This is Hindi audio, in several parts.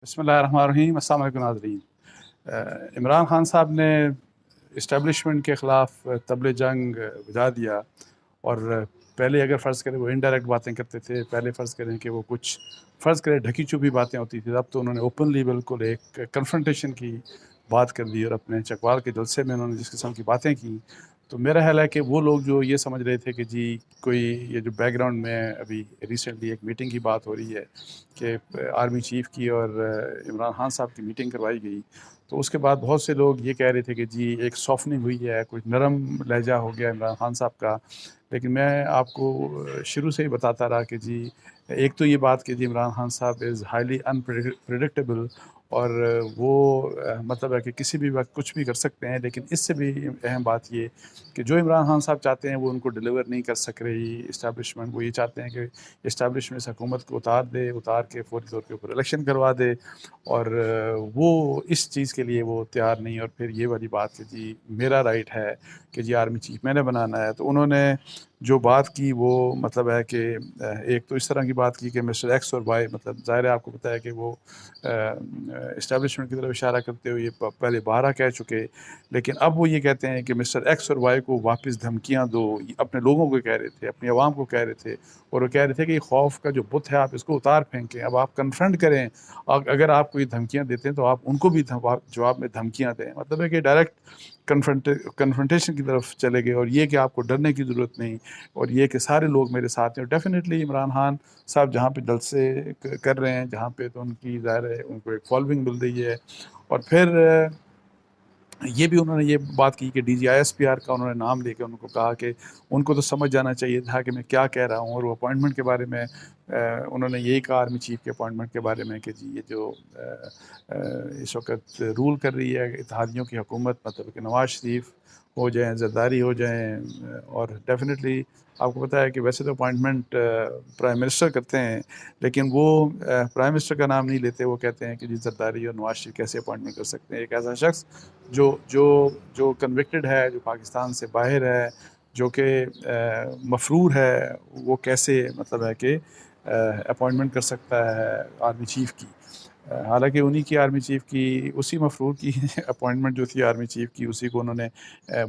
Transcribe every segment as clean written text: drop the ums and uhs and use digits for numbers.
बिस्मिल्लाहिर्रहमानिर्रहीम। अस्सलाम वालेकुम नाज़रीन। इमरान खान साहब ने इस्टेब्लिशमेंट के ख़िलाफ़ तबले जंग बुझा दिया। और पहले अगर फ़र्ज़ करें वो इनडायरेक्ट बातें करते थे, पहले फ़र्ज़ करें कि वो कुछ फ़र्ज़ करें ढकी छुपी बातें होती थी, अब तो उन्होंने ओपनली बिल्कुल एक कन्फ्रंटेशन की बात कर दी। और अपने चकवाल के जलसे में उन्होंने जिस किस्म की बातें की, तो मेरा ख़्याल है कि वो लोग जो ये समझ रहे थे कि जी कोई ये जो बैकग्राउंड में अभी रिसेंटली एक मीटिंग की बात हो रही है कि आर्मी चीफ़ की और इमरान खान साहब की मीटिंग करवाई गई, तो उसके बाद बहुत से लोग ये कह रहे थे कि जी एक सॉफ्टनिंग हुई है, कुछ नरम लहजा हो गया इमरान खान साहब का। लेकिन मैं आपको शुरू से ही बताता रहा कि जी एक तो ये बात कि जी इमरान खान साहब इज़ हाईली अनप्रेडिक्टेबल। और वो मतलब है कि किसी भी वक्त कुछ भी कर सकते हैं। लेकिन इससे भी अहम बात ये कि जो इमरान खान साहब चाहते हैं वो उनको डिलीवर नहीं कर सक रही इस्टेब्लिशमेंट। वो ये चाहते हैं कि इस्टेब्लिशमेंट से हुकूमत को उतार के फौरी तौर के ऊपर इलेक्शन करवा दे। और वो इस चीज़ के लिए वो तैयार नहीं। और फिर ये वाली बात कि जी मेरा राइट है कि जी आर्मी चीफ मैंने बनाना है। तो उन्होंने जो बात की वो मतलब है कि एक तो इस तरह की बात की कि मिस्टर एक्स और वाई, मतलब ज़ाहिर है आपको पता है कि वो इस्टेब्लिशमेंट की तरफ इशारा करते हुए पहले 12 कह चुके। लेकिन अब वो ये कहते हैं कि मिस्टर एक्स और वाई को वापस धमकियाँ दो। अपने लोगों को कह रहे थे, अपनी आवाम को कह रहे थे। और वो कह रहे थे कि खौफ का जो बुत है आप इसको उतार फेंकें, अब आप कन्फ्रंट करें। अगर आप कोई धमकियाँ देते हैं तो आप उनको भी जवाब में धमकियाँ दें। मतलब है कि डायरेक्ट कन्फ्रंटेशन की तरफ चले गए। और ये कि आपको डरने की ज़रूरत नहीं, और ये कि सारे लोग मेरे साथ हैं। और डेफिनेटली इमरान खान साहब जहाँ पे जलसे कर रहे हैं, जहाँ पे तो उनकी ज़ाहिर है उनको एक फॉलोइंग मिल रही है। और फिर ये भी उन्होंने ये बात की कि DGISPR का उन्होंने नाम लेके उनको कहा कि उनको तो समझ जाना चाहिए था कि मैं क्या कह रहा हूँ। और वो अपॉइंटमेंट के बारे में उन्होंने यही कहा आर्मी चीफ के अपॉइंटमेंट के बारे में कि जी ये जो इस वक्त रूल कर रही है इत्तेहादियों की हुकूमत, मतलब कि नवाज शरीफ हो जाएं, जरदारी हो जाएं। और डेफिनेटली आपको पता है कि वैसे तो अपॉइंटमेंट प्राइम मिनिस्टर करते हैं, लेकिन वो प्राइम मिनिस्टर का नाम नहीं लेते। वो कहते हैं कि जी जरदारी और नवाज शरीफ कैसे अपॉइंटमेंट कर सकते हैं। एक ऐसा शख्स जो जो जो कन्विक्टेड है, जो पाकिस्तान से बाहर है, जो कि मफरूर है, वो कैसे मतलब है कि अपॉइंटमेंट कर सकता है आर्मी चीफ़ की। हालांकि उन्हीं की आर्मी चीफ़ की, उसी मफरूर की अपॉइंटमेंट जो थी आर्मी चीफ़ की, उसी को उन्होंने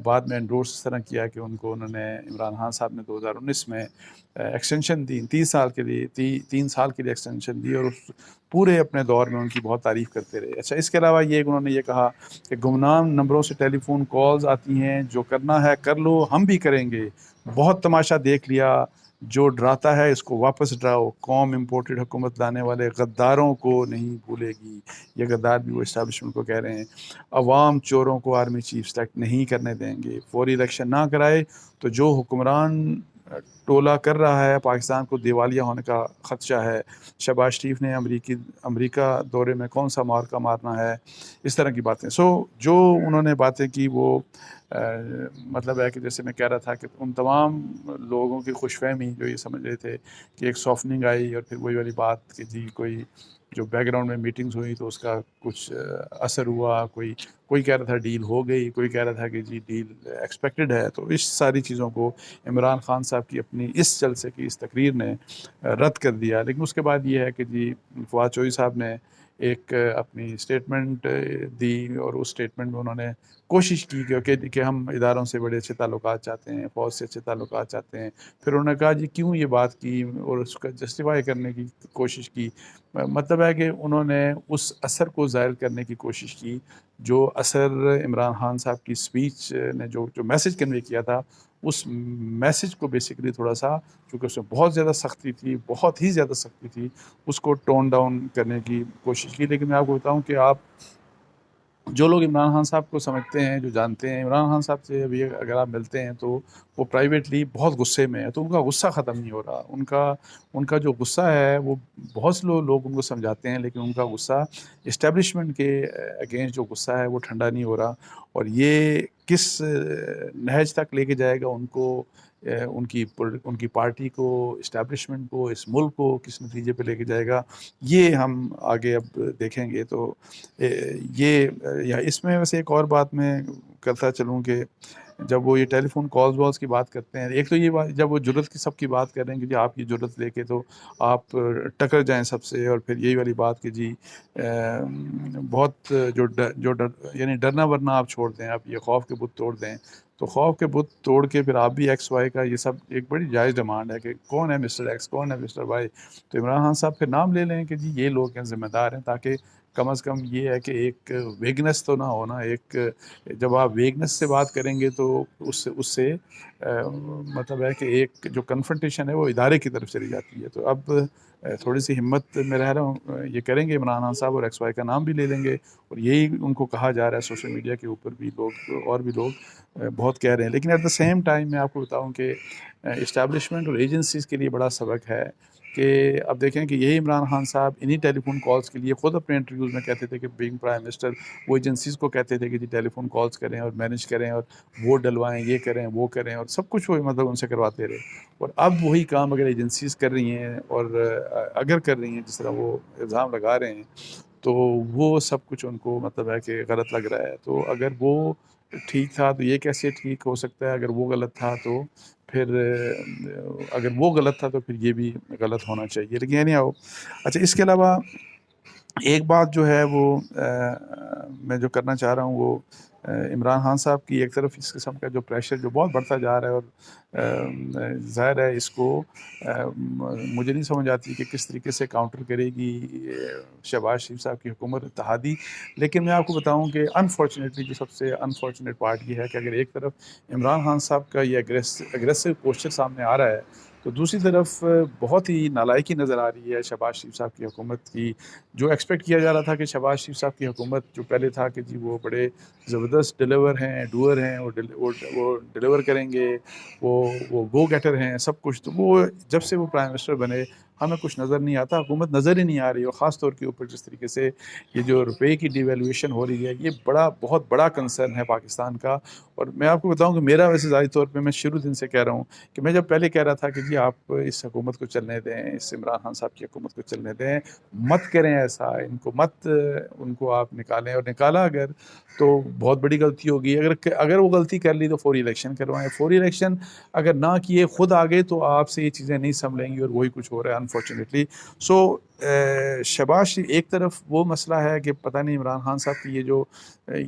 बाद में एंडोर्स इस तरह किया कि उनको उन्होंने इमरान खान साहब ने 2019 में एक्सटेंशन दी, 3 साल के लिए 3 साल के लिए एक्सटेंशन दी। और उस पूरे अपने दौर में उनकी बहुत तारीफ़ करते रहे। अच्छा, इसके अलावा ये उन्होंने ये कहा कि गुमनाम नंबरों से टेलीफोन कॉल्स आती हैं, जो करना है कर लो, हम भी करेंगे। बहुत तमाशा देख लिया, जो डराता है इसको वापस डराओ। कौम इम्पोर्टेड हुकूमत लाने वाले गद्दारों को नहीं भूलेगी। ये गद्दार भी वो इस्टेब्लिशमेंट को कह रहे हैं। अवाम चोरों को आर्मी चीफ सेलेक्ट नहीं करने देंगे। फौरी इलेक्शन ना कराए तो जो हुक्मरान टोला कर रहा है, पाकिस्तान को दिवालिया होने का ख़दशा है। शहबाज शरीफ ने अमरीका दौरे में कौन सा मार्का मारना है, इस तरह की बातें। जो उन्होंने बातें की वो मतलब है कि जैसे मैं कह रहा था कि उन तमाम लोगों की खुशफहमी जो ये समझ रहे थे कि एक सॉफ्टनिंग आई। और फिर वही वाली बात कि जी कोई जो बैकग्राउंड में मीटिंग्स हुई तो उसका कुछ असर हुआ। कोई कोई कह रहा था डील हो गई, कोई कह रहा था कि जी डील एक्सपेक्टेड है। तो इस सारी चीज़ों को इमरान खान साहब की अपनी इस जलसे की इस तकरीर ने रद्द कर दिया। लेकिन उसके बाद ये है कि जी फवाद चौधरी साहब ने एक अपनी स्टेटमेंट दी। और उस स्टेटमेंट में उन्होंने कोशिश की कि हम इदारों से बड़े अच्छे ताल्लुकात चाहते हैं, फ़ौज से अच्छे ताल्लुकात चाहते हैं। फिर उन्होंने कहा जी क्यों ये बात की, और उसका जस्टिफाई करने की कोशिश की। मतलब है कि उन्होंने उस असर को ज़ाहिर करने की कोशिश की, जो असर इमरान खान साहब की स्पीच ने जो जो मैसेज कन्वे किया था, उस मैसेज को बेसिकली थोड़ा-सा, चूँकि उसमें बहुत ज़्यादा सख्ती थी, बहुत ही ज़्यादा सख्ती थी, उसको टोन डाउन करने की कोशिश की। लेकिन मैं आपको बताऊँ कि आप जो लोग इमरान खान साहब को समझते हैं, जो जानते हैं, इमरान खान साहब से अभी अगर आप मिलते हैं तो वो प्राइवेटली बहुत गुस्से में है। तो उनका गुस्सा ख़त्म नहीं हो रहा। उनका उनका जो गुस्सा है वो बहुत से लोग उनको समझाते हैं, लेकिन उनका गुस्सा इस्टेब्लिशमेंट के अगेंस्ट जो गुस्सा है वो ठंडा नहीं हो रहा। और ये किस नहज तक लेके जाएगा उनको, उनकी पार्टी को, इस्टेब्लिशमेंट को, इस मुल्क को किस नतीजे पे लेके जाएगा, ये हम आगे अब देखेंगे। तो ये या इसमें वैसे एक और बात मैं करता चलूँ कि जब वो ये टेलीफोन कॉल्स वॉल्स की बात करते हैं, एक तो ये बात जब वो जुर्रत की सबकी बात कर रहे हैं कि जी आपकी जुर्रत लेके तो आप टकर जाएं सबसे, और फिर यही वाली बात कि जी बहुत जो डर यानी डरना वरना आप छोड़ दें, आप ये खौफ के बुत तोड़ दें। तो खौफ के बुत तोड़ के फिर आप भी एक्स वाई का, ये सब एक बड़ी जायज़ डिमांड है कि कौन है मिस्टर एक्स, कौन है मिस्टर वाई। तो इमरान खान साहब फिर नाम ले लें कि जी ये लोग हैं, ज़िम्मेदार हैं, ताकि कम अज़ कम ये है कि एक वेगनेस तो ना हो ना। एक जब आप वेगनेस से बात करेंगे तो उससे उससे मतलब है कि एक जो कन्फ्रंटेशन है वो इदारे की तरफ चली जाती है। तो अब थोड़ी सी हिम्मत मैं रह रहा हूँ ये करेंगे इमरान खान साहब, और एक्स वाई का नाम भी ले लेंगे, और यही उनको कहा जा रहा है सोशल मीडिया के ऊपर भी, लोग और भी लोग बहुत कह रहे हैं। लेकिन एट द सेम टाइम मैं आपको बताऊं कि इस्टेब्लिशमेंट और एजेंसीज़ के लिए बड़ा सबक है कि अब देखें कि यही इमरान खान साहब इन्हीं टेलीफोन कॉल्स के लिए ख़ुद अपने इंटरव्यूज़ में कहते थे कि बीइंग प्राइम मिनिस्टर वो एजेंसीज़ को कहते थे कि जी टेलीफोन कॉल्स करें और मैनेज करें और वोट डलवाएं, ये करें वो करें, और सब कुछ वो मतलब उनसे करवाते रहे। और अब वही काम अगर एजेंसीज़ कर रही हैं, और अगर कर रही हैं जिस तरह वो इल्ज़ाम लगा रहे हैं, तो वो सब कुछ उनको मतलब है कि गलत लग रहा है। तो अगर वो ठीक था तो ये कैसे ठीक हो सकता है, अगर वो गलत था तो फिर अगर वो गलत था तो फिर ये भी गलत होना चाहिए। लेकिन यानी आओ, अच्छा इसके अलावा एक बात जो है वो मैं जो करना चाह रहा हूँ वो इमरान खान साहब की एक तरफ इस किस्म का जो प्रेशर जो बहुत बढ़ता जा रहा है, और ज़ाहिर है इसको मुझे नहीं समझ आती कि किस तरीके से काउंटर करेगी शहबाज शरीफ साहब की हुकूमत इत्तेहादी। लेकिन मैं आपको बताऊं कि अनफॉर्चुनेटली जो सबसे अनफॉर्चुनेट पार्ट ये है कि अगर एक तरफ इमरान खान साहब का ये एग्रेसिव पोस्चर सामने आ रहा है, तो दूसरी तरफ बहुत ही नालायकी नज़र आ रही है शहबाज शरीफ साहब की हुकूमत की। जो एक्सपेक्ट किया जा रहा था कि शहबाज शरीफ साहब की हुकूमत जो पहले था कि जी वो बड़े ज़बरदस्त डिलीवर हैं, डूअर हैं, वो डिलीवर करेंगे, वो गो गेटर हैं सब कुछ, तो वो जब से वो प्राइम मिनिस्टर बने हमें कुछ नज़र नहीं आता, हुकूमत नज़र ही नहीं आ रही। और ख़ास तौर के ऊपर जिस तरीके से ये जो रुपये की डिवेल्यूएशन हो रही है, ये बहुत बड़ा कंसर्न है पाकिस्तान का। और मैं आपको बताऊं कि मेरा वैसे ज़ाहिर तौर पे मैं शुरू दिन से कह रहा हूँ कि मैं जब पहले कह रहा था कि जी आप इस हुकूमत को चलने दें, इस इमरान खान साहब की हुकूमत को चलने दें, मत करें ऐसा, इनको मत उनको आप निकालें, और निकाला अगर तो बहुत बड़ी गलती होगी। अगर वो गलती कर ली तो फौरी इलेक्शन करवाएं, फौरी इलेक्शन अगर ना किए खुद आ गए तो आपसे ये चीज़ें नहीं संभलेंगी, और वही कुछ हो रहा है अनफॉर्चुनेटली। सो शहबाज एक तरफ वो मसला है कि पता नहीं इमरान खान साहब की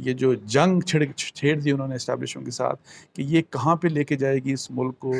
ये जो जंग छेड़ दी उन्होंने इस्टेब्लिशमेंट के साथ, कि ये कहाँ पे लेके जाएगी इस मुल्क को।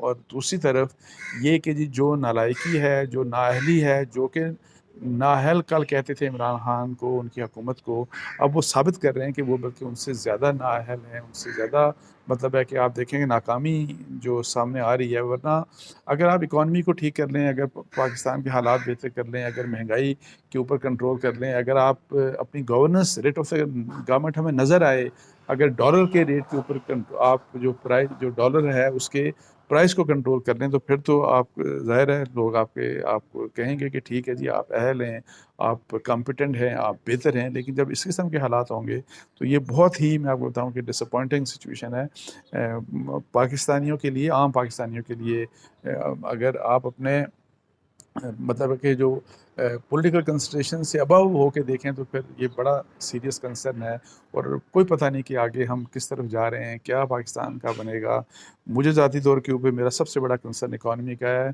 और दूसरी तरफ ये कि जी जो नालायकी है, जो नाअहली है, जो कि नाअहल कल कहते थे इमरान खान को, उनकी हुकूमत को, अब वो साबित कर रहे हैं कि वो बल्कि उनसे ज़्यादा नाअहल हैं, उनसे ज़्यादा मतलब है कि आप देखेंगे नाकामी जो सामने आ रही है। वरना अगर आप इकॉनमी को ठीक कर लें, अगर पाकिस्तान के हालात बेहतर कर लें, अगर महंगाई के ऊपर कंट्रोल कर लें, अगर आप अपनी गवर्नेंस रेट ऑफ गवर्नमेंट हमें नज़र आए, अगर डॉलर के रेट के ऊपर आप जो डॉलर है उसके प्राइस को कंट्रोल कर लें, तो फिर तो आप ज़ाहिर है लोग आपको कहेंगे कि ठीक है जी आप अहल हैं, आप कॉम्पिटेंट हैं, आप बेहतर हैं। लेकिन जब इस किस्म के हालात होंगे तो ये बहुत ही मैं आपको बताऊं कि डिसअपॉइंटिंग सिचुएशन है पाकिस्तानियों के लिए, आम पाकिस्तानियों के लिए। अगर आप अपने मतलब कि जो पॉलिटिकल कंसिडरेशन से अबव हो के देखें तो फिर ये बड़ा सीरियस कंसर्न है। और कोई पता नहीं कि आगे हम किस तरफ जा रहे हैं, क्या पाकिस्तान का बनेगा। मुझे ज़ाती तौर के ऊपर मेरा सबसे बड़ा कंसर्न इकॉनमी का है।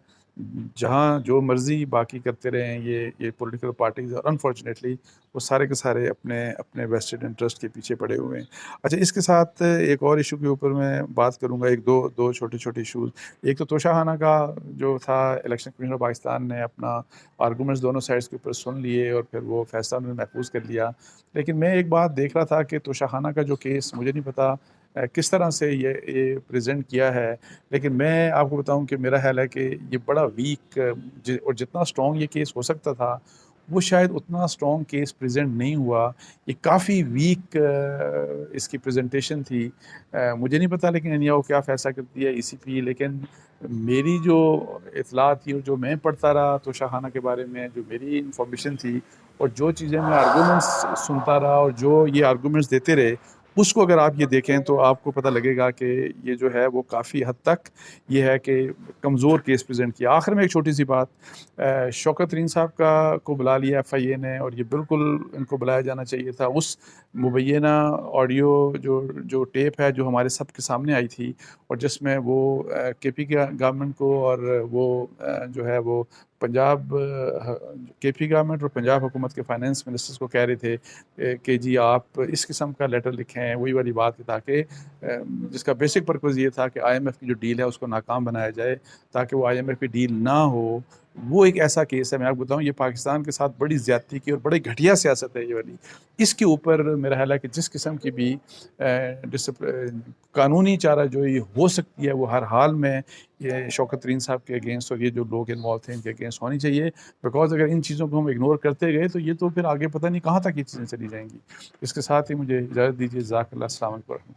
जहाँ जो मर्ज़ी बाकी करते रहें ये पॉलिटिकल पार्टीज़, और अनफॉर्चुनेटली वो सारे के सारे अपने अपने वेस्टेड इंटरेस्ट के पीछे पड़े हुए हैं। अच्छा इसके साथ एक और इशू के ऊपर मैं बात करूँगा, एक दो छोटे छोटे इशूज़। एक तो तोशाखाना का जो था, इलेक्शन कमीशन ऑफ पाकिस्तान ने अपना आर्गूमेंट्स दोनों साइड्स के ऊपर सुन लिए और फिर वो फैसला उन्होंने महफूज कर लिया। लेकिन मैं एक बात देख रहा था कि तोशाखाना का जो केस, मुझे नहीं पता किस तरह से ये प्रेजेंट किया है, लेकिन मैं आपको बताऊं कि मेरा ख्याल है कि ये बड़ा वीक, और जितना स्ट्रॉन्ग ये केस हो सकता था वो शायद उतना स्ट्रॉन्ग केस प्रेजेंट नहीं हुआ। ये काफ़ी वीक इसकी प्रेजेंटेशन थी। मुझे नहीं पता लेकिन एनिया वो क्या फ़ैसला करती है ईसीपी। लेकिन मेरी जो इतला थी और जो मैं पढ़ता रहा तोशाखाना के बारे में, जो मेरी इंफॉर्मेशन थी और जो चीज़ें मैं आर्गूमेंट्स सुनता रहा और जो ये आर्गूमेंट्स देते रहे, उसको अगर आप ये देखें तो आपको पता लगेगा कि ये जो है वो काफ़ी हद तक ये है कि कमज़ोर केस प्रेजेंट किया। आखिर में एक छोटी सी बात, शौकत तरीन साहब का को बुला लिया FIA ने, और ये बिल्कुल इनको बुलाया जाना चाहिए था। उस मुबैना ऑडियो जो जो टेप है जो हमारे सब के सामने आई थी, और जिसमें वो KP गवर्नमेंट को और वो जो है वो पंजाब KP गवर्नमेंट और पंजाब हुकूमत के फाइनेंस मिनिस्टर्स को कह रहे थे कि जी आप इस किस्म का लेटर लिखें, वही वाली बात है, ताकि जिसका बेसिक पर्पज़ ये था कि IMF की जो डील है उसको नाकाम बनाया जाए, ताकि वो IMF की डील ना हो। वो एक ऐसा केस है, मैं आपको बताऊँ, ये पाकिस्तान के साथ बड़ी ज़्यादती की और बड़ी घटिया सियासत है ये वाली। इसके ऊपर मेरा ख्याल है कि जिस किस्म की भी कानूनी चाराजोई हो सकती है वो हर हाल में ये शौकत तरीन साहब के अगेंस्ट और ये जो लोग इन्वॉल्व थे इनके अगेंस्ट होनी चाहिए। बिकॉज अगर इन चीज़ों को हम इग्नोर करते गए तो ये तो फिर आगे पता नहीं कहाँ तक ये चीज़ें चली जाएंगी। इसके साथ ही मुझे इजाज़त दीजिए। जज़ाकल्लाह, अस्सलाम वालेकुम।